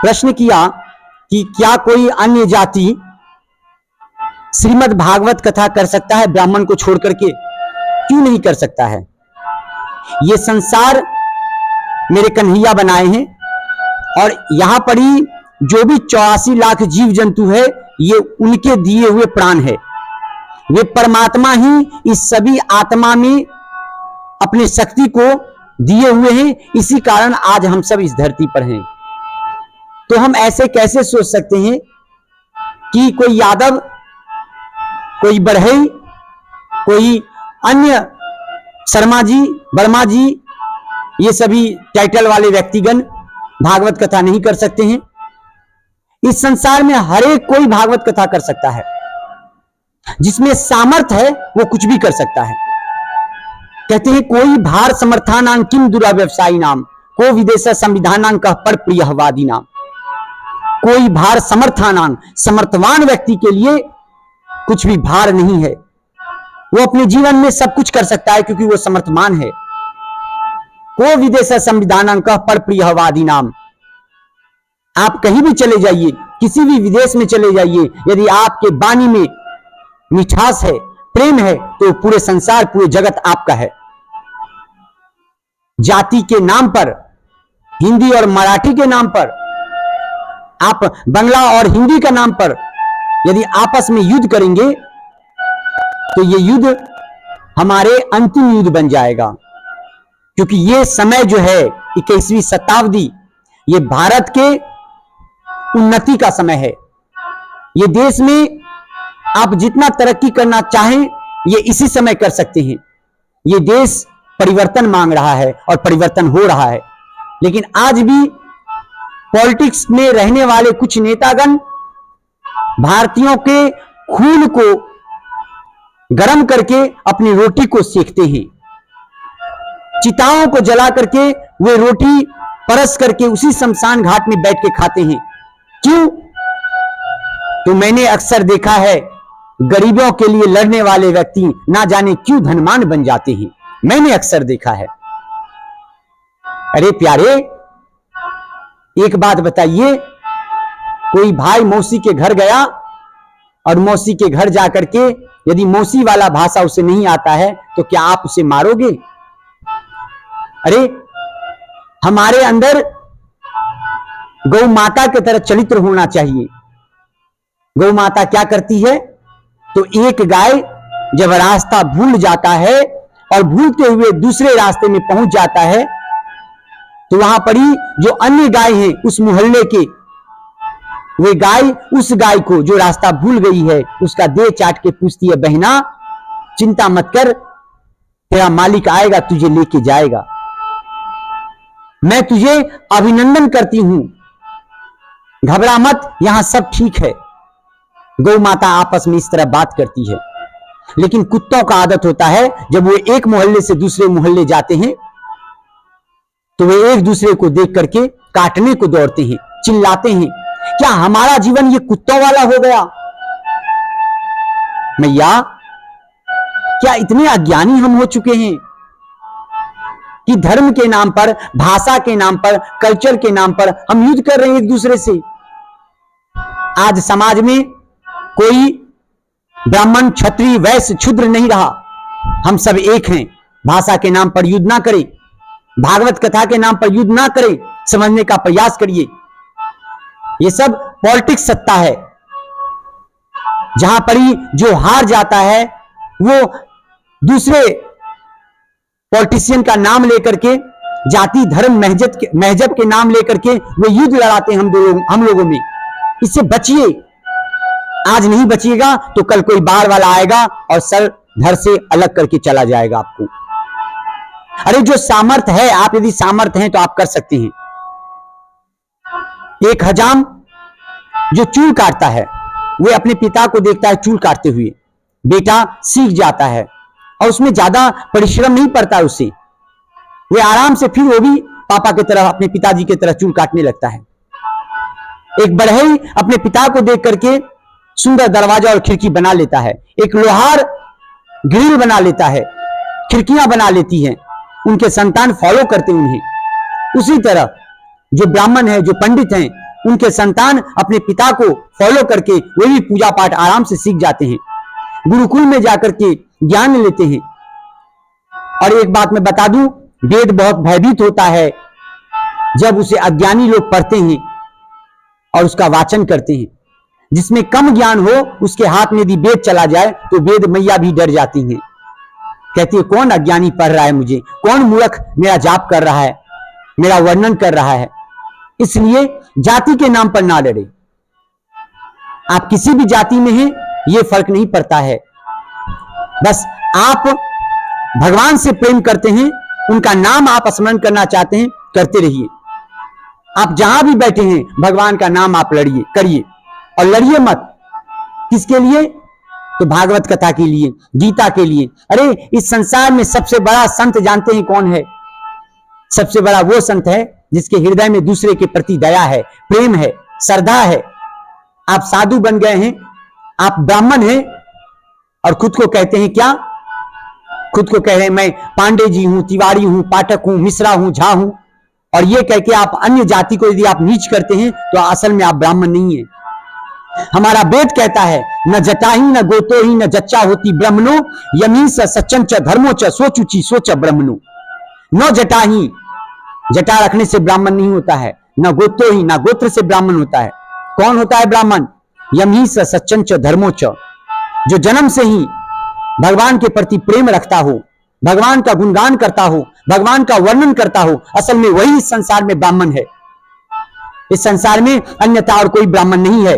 प्रश्न किया कि क्या कोई अन्य जाति श्रीमद् भागवत कथा कर सकता है ब्राह्मण को छोड़ करके? क्यों नहीं कर सकता है? ये संसार मेरे कन्हैया बनाए हैं और यहां पर ही जो भी 84 लाख जीव जंतु है ये उनके दिए हुए प्राण है। वे परमात्मा ही इस सभी आत्मा में अपनी शक्ति को दिए हुए हैं, इसी कारण आज हम सब इस धरती पर हैं। तो हम ऐसे कैसे सोच सकते हैं कि कोई यादव, कोई बढ़ई, कोई अन्य शर्मा जी, वर्मा जी, ये सभी टाइटल वाले व्यक्तिगण भागवत कथा नहीं कर सकते हैं? इस संसार में हर एक कोई भागवत कथा कर सकता है। जिसमें सामर्थ्य है वो कुछ भी कर सकता है। कहते हैं कोई भार समर्थानां किम दुराव्यवसायी नाम, को विदेश संविधानां कह पर प्रियवादी नाम। कोई भार समर्थानां, समर्थवान व्यक्ति के लिए कुछ भी भार नहीं है। वो अपने जीवन में सब कुछ कर सकता है क्योंकि वो समर्थवान है। को विदेश संविधानां कह पर प्रियवादी नाम। आप कहीं भी चले जाइए, किसी भी विदेश में चले जाइए, यदि आपके वाणी में मिठास है, प्रेम है, तो पूरे संसार, पूरे जगत आपका है। जाति के नाम पर, हिंदी और मराठी के नाम पर, आप बांग्ला और हिंदी का नाम पर यदि आपस में युद्ध करेंगे तो ये युद्ध हमारे अंतिम युद्ध बन जाएगा। क्योंकि ये समय जो है 21वीं शताब्दी, ये भारत के उन्नति का समय है। ये देश में आप जितना तरक्की करना चाहें ये इसी समय कर सकते हैं। ये देश परिवर्तन मांग रहा है और परिवर्तन हो रहा है। लेकिन आज भी पॉलिटिक्स में रहने वाले कुछ नेतागण भारतीयों के खून को गर्म करके अपनी रोटी को सेकते हैं। चिताओं को जला करके वे रोटी परस करके उसी शमशान घाट में बैठ के खाते हैं। क्यों? तो मैंने अक्सर देखा है गरीबों के लिए लड़ने वाले व्यक्ति ना जाने क्यों धनवान बन जाते हैं। मैंने अक्सर देखा है। अरे प्यारे, एक बात बताइए, कोई भाई मौसी के घर गया और मौसी के घर जाकर के यदि मौसी वाला भाषा उसे नहीं आता है तो क्या आप उसे मारोगे? अरे हमारे अंदर गौ माता की तरह चरित्र होना चाहिए। गौ माता क्या करती है? तो एक गाय जब रास्ता भूल जाता है और भूलते हुए दूसरे रास्ते में पहुंच जाता है तो वहां पर ही जो अन्य गाय हैं उस मोहल्ले के, वे गाय उस गाय को जो रास्ता भूल गई है उसका देह चाट के पूछती है, बहना चिंता मत कर, तेरा मालिक आएगा तुझे लेके जाएगा। मैं तुझे अभिनंदन करती हूं, घबरा मत, यहां सब ठीक है। गौ माता आपस में इस तरह बात करती है। लेकिन कुत्तों का आदत होता है जब वो एक मोहल्ले से दूसरे मोहल्ले जाते हैं तो वे एक दूसरे को देख करके काटने को दौड़ते हैं, चिल्लाते हैं। क्या हमारा जीवन ये कुत्तों वाला हो गया? मैया, क्या इतने अज्ञानी हम हो चुके हैं कि धर्म के नाम पर, भाषा के नाम पर, कल्चर के नाम पर हम युद्ध कर रहे हैं एक दूसरे से? आज समाज में कोई ब्राह्मण, क्षत्रिय, वैश्य, क्षुद्र नहीं रहा। हम सब एक हैं। भाषा के नाम पर युद्ध ना करें, भागवत कथा के नाम पर युद्ध ना करें, समझने का प्रयास करिए। ये सब पॉलिटिक्स सत्ता है, जहां पर ही जो हार जाता है वो दूसरे पॉलिटिशियन का नाम लेकर के, जाति धर्म महजब के नाम लेकर के वो युद्ध लड़ाते हैं हम लोगों में। इससे बचिए। आज नहीं बचिएगा तो कल कोई बाहर वाला आएगा और सर धड़ से अलग करके चला जाएगा आपको। अरे जो सामर्थ्य है, आप यदि सामर्थ्य हैं तो आप कर सकते हैं। एक हजाम जो चूल काटता है वो अपने पिता को देखता है चूल काटते हुए, बेटा सीख जाता है और उसमें ज्यादा परिश्रम नहीं पड़ता उसे। वे आराम से फिर वो भी पापा की तरह, अपने पिताजी की तरह चूल काटने लगता है। एक बढ़ई अपने पिता को देख करके सुंदर दरवाजा और खिड़की बना लेता है। एक लोहार ग्रिल बना लेता है, खिड़कियां बना लेती हैं, उनके संतान फॉलो करते उन्हें। उसी तरह जो ब्राह्मण है, जो पंडित हैं, उनके संतान अपने पिता को फॉलो करके वही पूजा पाठ आराम से सीख जाते हैं, गुरुकुल में जाकर के ज्ञान लेते हैं। और एक बात मैं बता दूं, वेद बहुत भयभीत होता है जब उसे अज्ञानी लोग पढ़ते हैं और उसका वाचन करते हैं। जिसमें कम ज्ञान हो उसके हाथ में यदि वेद चला जाए तो वेद मैया भी डर जाती हैं, कहती है कौन अज्ञानी पढ़ रहा है मुझे, कौन मूर्ख मेरा जाप कर रहा है, मेरा वर्णन कर रहा है। इसलिए जाति के नाम पर ना लड़े। आप किसी भी जाति में हैं यह फर्क नहीं पड़ता है, बस आप भगवान से प्रेम करते हैं, उनका नाम आप स्मरण करना चाहते हैं, करते रहिए। आप जहां भी बैठे हैं भगवान का नाम आप लड़िए, करिए, और लड़िए मत। किसके लिए? तो भागवत कथा के लिए, गीता के लिए। अरे इस संसार में सबसे बड़ा संत जानते हैं कौन है? सबसे बड़ा वो संत है जिसके हृदय में दूसरे के प्रति दया है, प्रेम है, श्रद्धा है। आप साधु बन गए हैं, आप ब्राह्मण हैं और खुद को कहते हैं क्या? खुद को कह रहे हैं मैं पांडे जी हूं, तिवारी हूं, पाठक हूं, मिश्रा हूं, झा हूं, और ये कह के आप अन्य जाति को यदि आप नीच करते हैं तो असल में आप ब्राह्मण नहीं है। हमारा वेद कहता है न जटाही न गोतो ही न जच्चा होती ब्रह्मणो यमी स सच्चन च धर्मो च सोचुची सोच ब्रह्मणो। न जटाही, जटा रखने से ब्राह्मण नहीं होता है, न गोतो ही, न गोत्र से ब्राह्मण होता है। कौन होता है ब्राह्मण? यमी स सच्चन च धर्मो च, जो जन्म से ही भगवान के प्रति प्रेम रखता हो, भगवान का गुणगान करता हो, भगवान का वर्णन करता हो, असल में वही इस संसार में ब्राह्मण है। इस संसार में अन्यथा और कोई ब्राह्मण नहीं है।